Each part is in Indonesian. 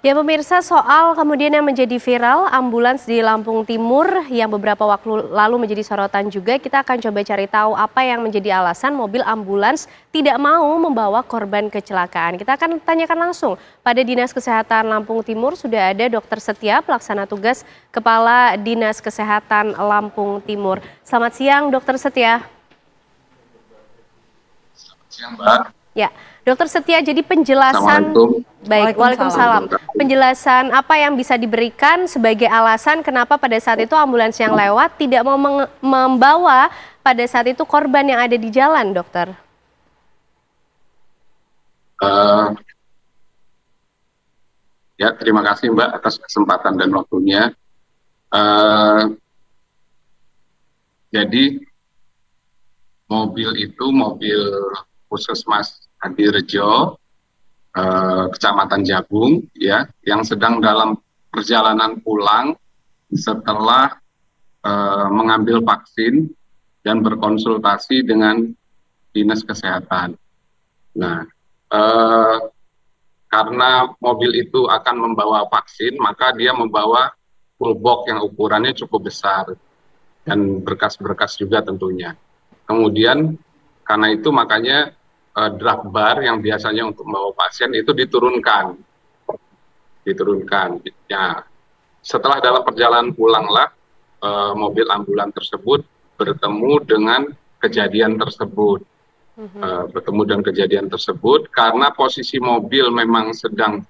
Ya pemirsa, soal kemudian yang menjadi viral ambulans di Lampung Timur yang beberapa waktu lalu menjadi sorotan juga, kita akan coba cari tahu apa yang menjadi alasan mobil ambulans tidak mau membawa korban kecelakaan. Kita akan tanyakan langsung pada Dinas Kesehatan Lampung Timur. Sudah ada Dokter Setia, pelaksana tugas Kepala Dinas Kesehatan Lampung Timur. Selamat siang Dokter Setia. Siang, Mbak. Ya, Dokter Setia, jadi penjelasan, Assalamualaikum. baik, Waalaikumsalam. Penjelasan apa yang bisa diberikan sebagai alasan kenapa pada saat itu ambulans yang lewat tidak mau membawa pada saat itu korban yang ada di jalan, dokter? Eh, ya, terima kasih Mbak atas kesempatan dan waktunya. Eh, jadi mobil itu mobil Puskesmas Hadirejo, Kecamatan Jabung, ya, yang sedang dalam perjalanan pulang setelah mengambil vaksin dan berkonsultasi dengan Dinas Kesehatan. Nah, karena mobil itu akan membawa vaksin, maka dia membawa full box yang ukurannya cukup besar dan berkas-berkas juga tentunya. Kemudian karena itu makanya draft bar yang biasanya untuk membawa pasien itu diturunkan. Ya, setelah dalam perjalanan pulanglah mobil ambulan tersebut bertemu dengan kejadian tersebut. Karena posisi mobil memang sedang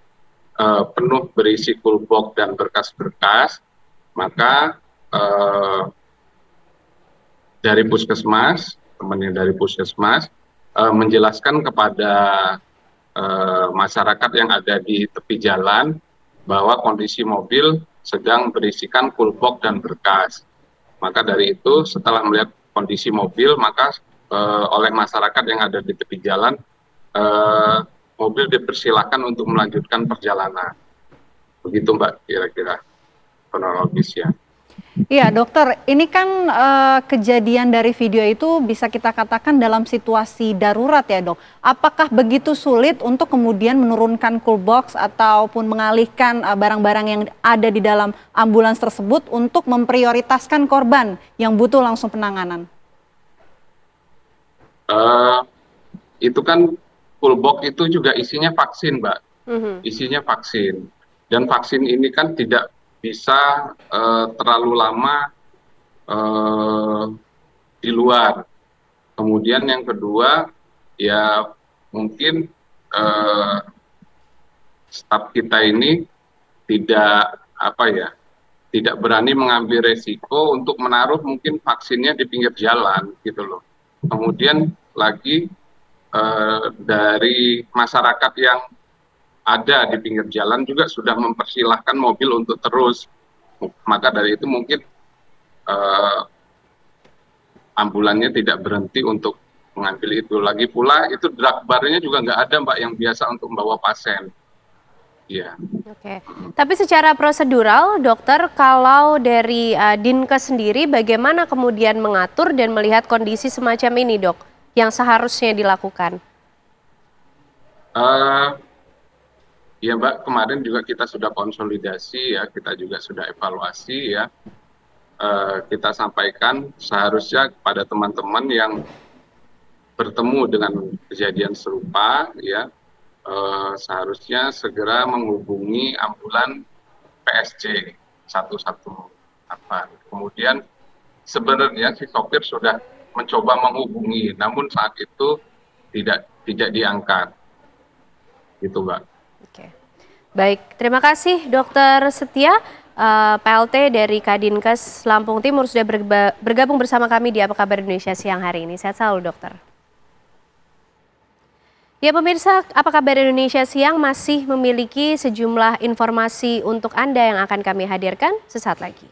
penuh berisi full box dan berkas-berkas, maka dari puskesmas, temannya dari puskesmas menjelaskan kepada masyarakat yang ada di tepi jalan bahwa kondisi mobil sedang berisikan full box dan berkas. Maka dari itu setelah melihat kondisi mobil, maka oleh masyarakat yang ada di tepi jalan, mobil dipersilakan untuk melanjutkan perjalanan. Begitu Mbak, kira-kira kronologisnya. Iya dokter, ini kan kejadian dari video itu bisa kita katakan dalam situasi darurat ya dok. Apakah begitu sulit untuk kemudian menurunkan cool box ataupun mengalihkan barang-barang yang ada di dalam ambulans tersebut untuk memprioritaskan korban yang butuh langsung penanganan? Itu kan full box itu juga isinya vaksin Mbak, isinya vaksin. Dan vaksin ini kan tidak bisa terlalu lama di luar. Kemudian yang kedua, ya mungkin staf kita ini tidak berani mengambil resiko untuk menaruh mungkin vaksinnya di pinggir jalan gitu loh. Kemudian lagi dari masyarakat yang ada di pinggir jalan juga sudah mempersilahkan mobil untuk terus. Maka dari itu mungkin ambulannya tidak berhenti untuk mengambil itu. Lagi pula itu drag barnya juga nggak ada Mbak yang biasa untuk membawa pasien. Iya. Oke. Tapi secara prosedural, dokter, kalau dari Dinkes sendiri, bagaimana kemudian mengatur dan melihat kondisi semacam ini, dok, yang seharusnya dilakukan? Ya Mbak, kemarin juga kita sudah konsolidasi ya, kita juga sudah evaluasi ya. Kita sampaikan seharusnya kepada teman-teman yang bertemu dengan kejadian serupa ya, seharusnya segera menghubungi ambulan PSC 118. Kemudian sebenarnya si sopir sudah mencoba menghubungi, namun saat itu tidak diangkat, gitu Mbak. Oke. Baik, terima kasih Dokter Setia, PLT dari Kadinkes Lampung Timur sudah bergabung bersama kami di Apa Kabar Indonesia siang hari ini. Sehat selalu dokter. Ya pemirsa, Apa Kabar Indonesia siang masih memiliki sejumlah informasi untuk Anda yang akan kami hadirkan sesaat lagi.